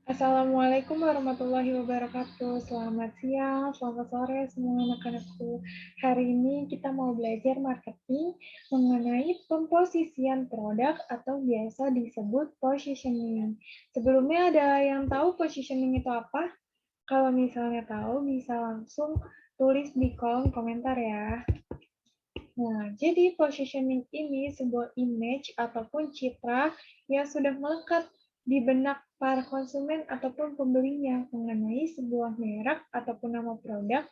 Assalamualaikum warahmatullahi wabarakatuh. Selamat siang, selamat sore semua anak-anakku. Hari ini kita mau belajar marketing mengenai pemposisian produk atau biasa disebut positioning. Sebelumnya ada yang tahu positioning itu apa? Kalau misalnya tahu, bisa langsung tulis di kolom komentar ya. Nah, jadi positioning ini sebuah image ataupun citra yang sudah melekat di benak para konsumen ataupun pembelinya mengenai sebuah merek ataupun nama produk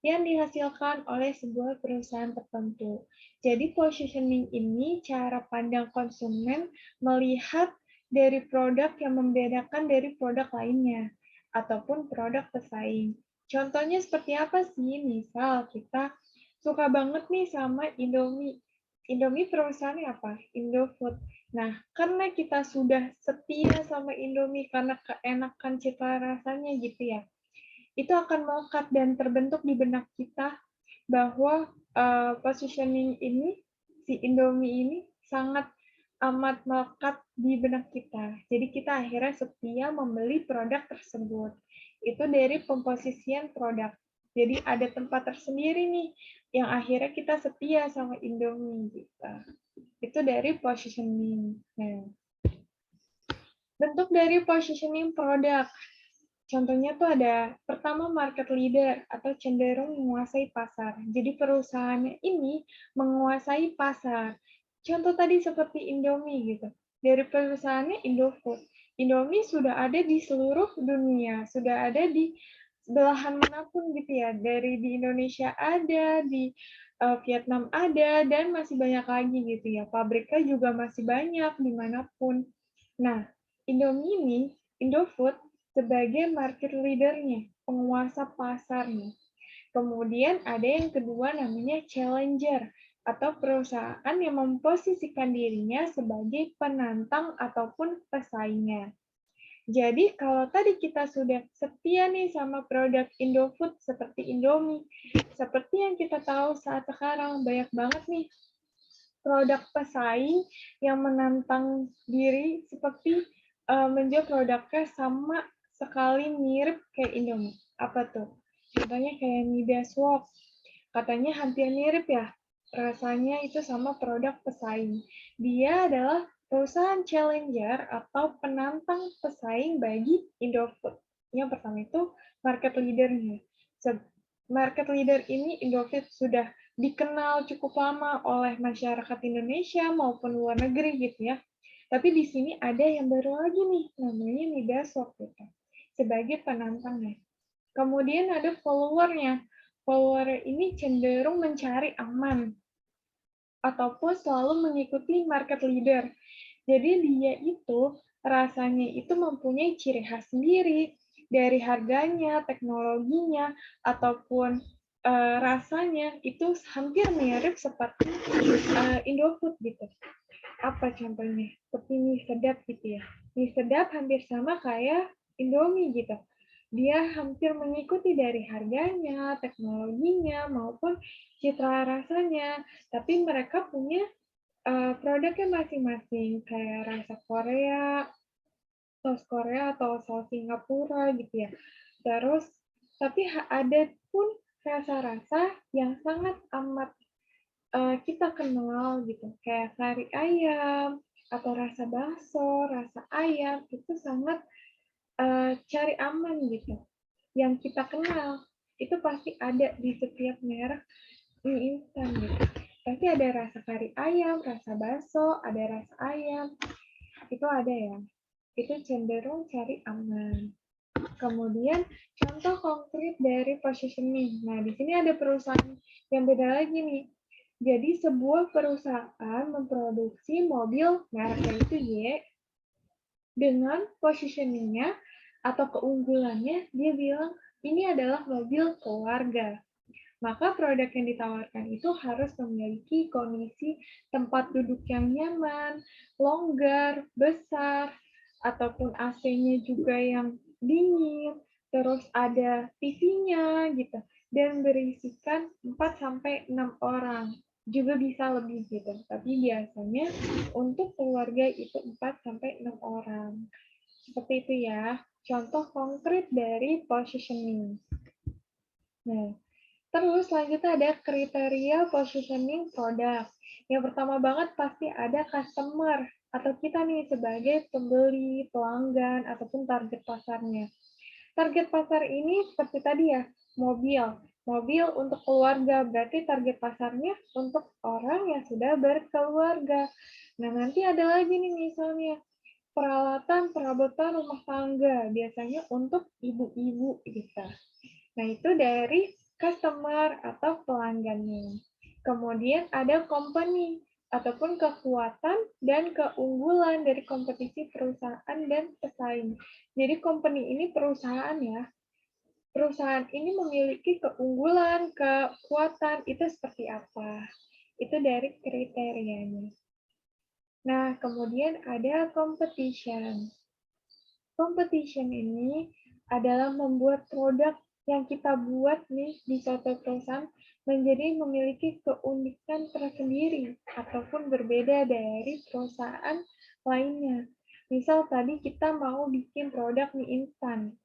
yang dihasilkan oleh sebuah perusahaan tertentu. Jadi positioning ini cara pandang konsumen melihat dari produk yang membedakan dari produk lainnya ataupun produk pesaing. Contohnya seperti apa sih? Misal kita suka banget nih sama Indomie. Indomie perusahaannya apa? Indofood. Nah, karena kita sudah setia sama Indomie karena keenakan cita rasanya gitu ya, itu akan melekat dan terbentuk di benak kita bahwa positioning ini, si Indomie ini sangat amat melekat di benak kita. Jadi kita akhirnya setia membeli produk tersebut. Itu dari pemposisian produk. Jadi ada tempat tersendiri nih yang akhirnya kita setia sama Indomie gitu. Itu dari positioning. Nah, bentuk dari positioning produk. Contohnya tuh ada pertama market leader atau cenderung menguasai pasar. Jadi perusahaannya ini menguasai pasar. Contoh tadi seperti Indomie gitu. Dari perusahaannya Indofood. Indomie sudah ada di seluruh dunia, sudah ada di belahan manapun gitu ya. Dari di Indonesia ada, di Vietnam ada, dan masih banyak lagi gitu ya. Pabriknya juga masih banyak dimanapun. Nah, Indomie ini, Indofood, sebagai market leader-nya, penguasa pasarnya. Kemudian ada yang kedua namanya challenger, atau perusahaan yang memposisikan dirinya sebagai penantang ataupun pesaingnya. Jadi kalau tadi kita sudah setia nih sama produk Indofood seperti Indomie, seperti yang kita tahu saat sekarang banyak banget nih produk pesaing yang menantang diri seperti menjual produknya sama sekali mirip kayak Indomie. Apa tuh? Contohnya kayak Midas Walk. Katanya hampir mirip ya. Rasanya itu sama produk pesaing. Dia adalah perusahaan challenger atau penantang pesaing bagi Indofood. Yang pertama itu market leader-nya. Market leader ini Indofood sudah dikenal cukup lama oleh masyarakat Indonesia maupun luar negeri gitu ya. Tapi di sini ada yang baru lagi nih, namanya Midasok gitu, sebagai penantangnya. Kemudian ada followernya. Follower ini cenderung mencari aman ataupun selalu mengikuti market leader. Jadi dia itu rasanya itu mempunyai ciri khas sendiri dari harganya, teknologinya, ataupun rasanya itu hampir mirip seperti Indofood gitu. Apa contohnya? Seperti mie sedap gitu ya. Mie sedap hampir sama kayak Indomie gitu. Dia hampir mengikuti dari harganya, teknologinya, maupun citra rasanya. Tapi mereka punya produknya masing-masing, kayak rasa Korea, saus Korea atau saus Singapura gitu ya. Terus, tapi ada pun rasa-rasa yang sangat amat kita kenal gitu, kayak kari ayam atau rasa bakso, rasa ayam itu sangat cari aman gitu. Yang kita kenal itu pasti ada di setiap merek mie instan gitu. Pasti ada rasa kari ayam, rasa bakso, ada rasa ayam, itu ada ya. Itu cenderung cari aman. Kemudian contoh konkret dari positioning. Nah, di sini ada perusahaan yang beda lagi nih. Jadi sebuah perusahaan memproduksi mobil mereknya itu Y dengan positioningnya atau keunggulannya, dia bilang ini adalah mobil keluarga. Maka produk yang ditawarkan itu harus memiliki kondisi tempat duduk yang nyaman, longgar, besar, ataupun AC-nya juga yang dingin, terus ada TV-nya gitu, dan berisikan 4-6 orang. Juga bisa lebih gitu, tapi biasanya untuk keluarga itu 4-6 orang. Seperti itu ya, contoh konkret dari positioning. Nah, terus selanjutnya ada kriteria positioning produk. Yang pertama banget pasti ada customer atau kita nih sebagai pembeli, pelanggan, ataupun target pasarnya. Target pasar ini seperti tadi ya, mobil. Mobil untuk keluarga, berarti target pasarnya untuk orang yang sudah berkeluarga. Nah, nanti ada lagi nih misalnya, peralatan perabotan rumah tangga, biasanya untuk ibu-ibu gitu. Nah, itu dari customer atau pelanggannya. Kemudian ada company ataupun kekuatan dan keunggulan dari kompetisi perusahaan dan pesaing. Jadi company ini perusahaan ya. Perusahaan ini memiliki keunggulan, kekuatan, itu seperti apa? Itu dari kriterianya. Nah, kemudian ada competition. Competition ini adalah membuat produk yang kita buat nih di suatu perusahaan menjadi memiliki keunikan tersendiri ataupun berbeda dari perusahaan lainnya. Misal tadi kita mau bikin produk mie instan.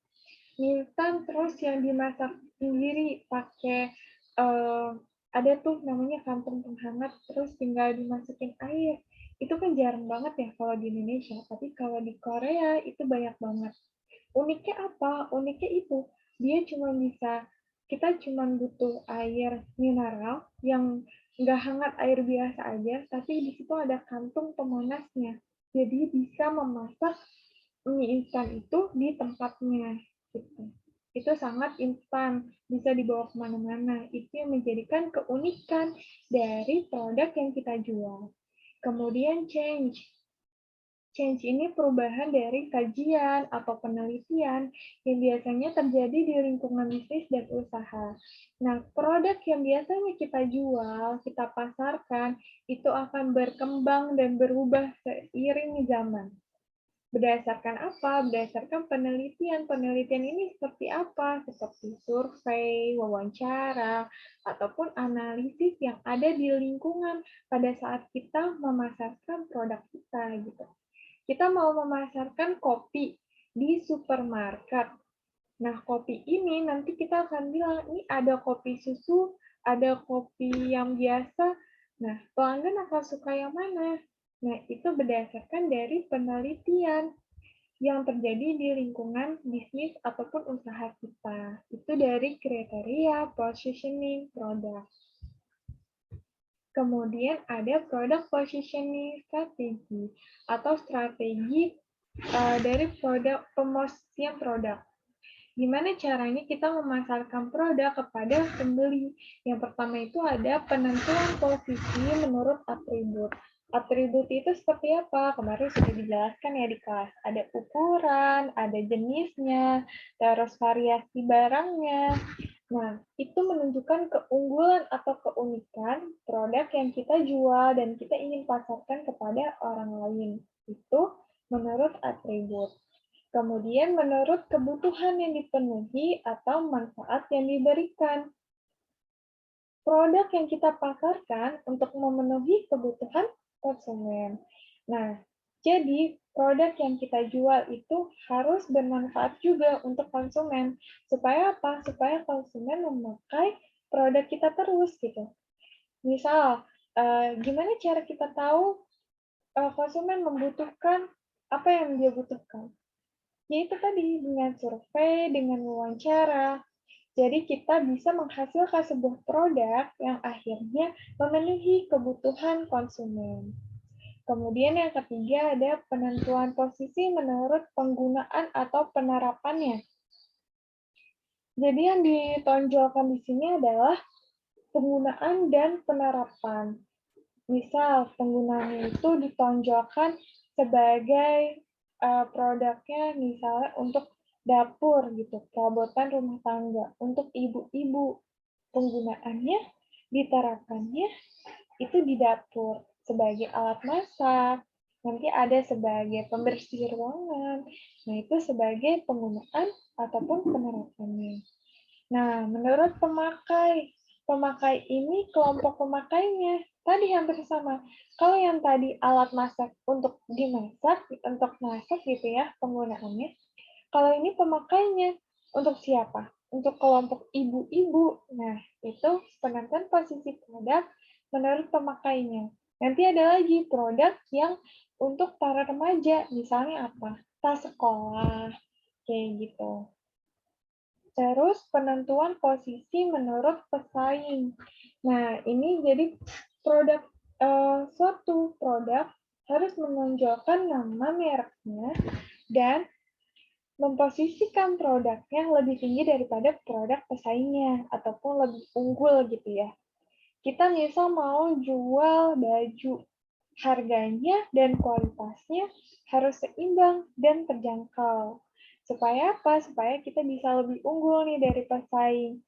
Mie instan terus yang dimasak sendiri pakai ada tuh namanya kantong penghangat terus tinggal dimasukin air. Itu kan jarang banget ya kalau di Indonesia, tapi kalau di Korea itu banyak banget. Uniknya apa? Uniknya itu, dia cuma bisa, kita cuma butuh air mineral yang nggak hangat air biasa aja, tapi di situ ada kantung pemanasnya. Jadi bisa memasak mie instan itu di tempatnya. Gitu. Itu sangat instan, bisa dibawa kemana-mana. Itu yang menjadikan keunikan dari produk yang kita jual. Kemudian change. Change ini perubahan dari kajian atau penelitian yang biasanya terjadi di lingkungan bisnis dan usaha. Nah, produk yang biasanya kita jual, kita pasarkan, itu akan berkembang dan berubah seiring zaman. Berdasarkan apa? Berdasarkan penelitian. Penelitian ini seperti apa? Seperti survei, wawancara, ataupun analisis yang ada di lingkungan pada saat kita memasarkan produk kita gitu. Kita mau memasarkan kopi di supermarket. Nah, kopi ini nanti kita akan bilang, ini ada kopi susu, ada kopi yang biasa. Nah, pelanggan akan suka yang mana? Nah, itu berdasarkan dari penelitian yang terjadi di lingkungan bisnis ataupun usaha kita. Itu dari kriteria positioning produk. Kemudian ada product positioning strategi atau strategi dari produk pemosisian produk. Gimana caranya kita memasarkan produk kepada pembeli? Yang pertama itu ada penentuan posisi menurut atribut. Atribut itu seperti apa? Kemarin sudah dijelaskan ya di kelas. Ada ukuran, ada jenisnya, terus variasi barangnya. Nah, itu menunjukkan keunggulan atau keunikan produk yang kita jual dan kita ingin pasarkan kepada orang lain. Itu menurut atribut. Kemudian menurut kebutuhan yang dipenuhi atau manfaat yang diberikan. Produk yang kita pasarkan untuk memenuhi kebutuhan konsumen. Nah, jadi produk yang kita jual itu harus bermanfaat juga untuk konsumen. Supaya apa? Supaya konsumen memakai produk kita terus gitu. Misal, gimana cara kita tahu konsumen membutuhkan apa yang dia butuhkan? Yaitu tadi dengan survei, dengan wawancara. Jadi kita bisa menghasilkan sebuah produk yang akhirnya memenuhi kebutuhan konsumen. Kemudian yang ketiga ada penentuan posisi menurut penggunaan atau penerapannya. Jadi yang ditonjolkan di sini adalah penggunaan dan penerapan. Misal penggunaannya itu ditonjolkan sebagai produknya misalnya untuk dapur gitu, perabotan rumah tangga untuk ibu-ibu. Penggunaannya diterapkannya itu di dapur sebagai alat masak, nanti ada sebagai pembersih ruangan. Nah, itu sebagai penggunaan ataupun penerapannya. Nah, menurut pemakai, Pemakai ini kelompok pemakainya. Tadi hampir sama. Kalau yang tadi alat masak untuk dimasak, untuk masak gitu ya penggunaannya. Kalau ini pemakainya. Untuk siapa? Untuk kelompok ibu-ibu. Nah, itu penentuan posisi produk menurut pemakainya. Nanti ada lagi produk yang untuk para remaja. Misalnya apa? Tas sekolah, kayak gitu. Terus penentuan posisi menurut pesaing. Nah, ini jadi suatu produk harus menonjolkan nama mereknya dan memposisikan produknya lebih tinggi daripada produk pesaingnya ataupun lebih unggul gitu ya. Kita misal mau jual baju, harganya dan kualitasnya harus seimbang dan terjangkau. Supaya apa? Supaya kita bisa lebih unggul nih dari pesaing.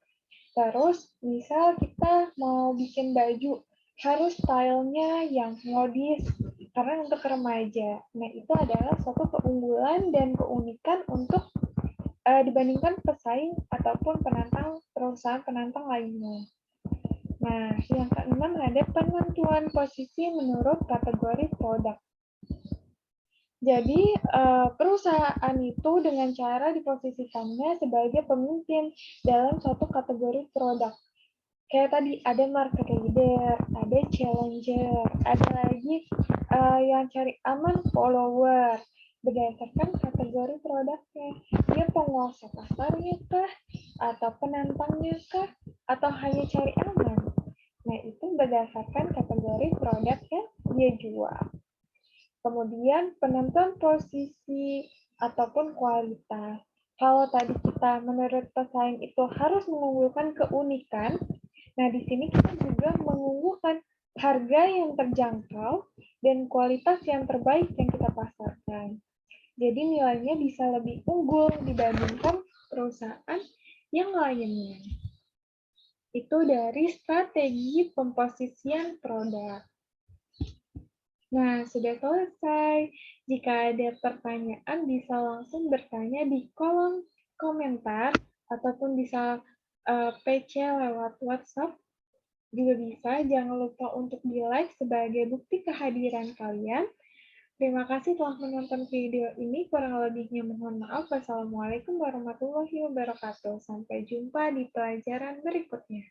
Terus, misal kita mau bikin baju, harus stylenya yang modis, karena untuk remaja. Nah, itu adalah suatu keunggulan dan keunikan untuk dibandingkan pesaing ataupun penantang perusahaan penantang lainnya. Nah, yang keenam ada penentuan posisi menurut kategori produk. Jadi, perusahaan itu dengan cara diposisikannya sebagai pemimpin dalam suatu kategori produk. Kayak tadi ada market leader, ada challenger, ada lagi yang cari aman follower berdasarkan kategori produknya. Dia penguasa pasarnya kah, atau penantangnya kah, atau hanya cari aman. Nah, itu berdasarkan kategori produk yang dia jual. Kemudian penentuan posisi ataupun kualitas. Kalau tadi kita menurut pesaing itu harus mengunggulkan keunikan, nah di sini kita juga mengunggulkan harga yang terjangkau dan kualitas yang terbaik yang kita pasarkan. Jadi nilainya bisa lebih unggul dibandingkan perusahaan yang lainnya. Itu dari strategi pemposisian produk. Nah, sudah selesai. Jika ada pertanyaan, bisa langsung bertanya di kolom komentar, ataupun bisa PC lewat WhatsApp, juga bisa. Jangan lupa untuk di-like sebagai bukti kehadiran kalian. Terima kasih telah menonton video ini. Kurang lebihnya mohon maaf. Wassalamualaikum warahmatullahi wabarakatuh. Sampai jumpa di pelajaran berikutnya.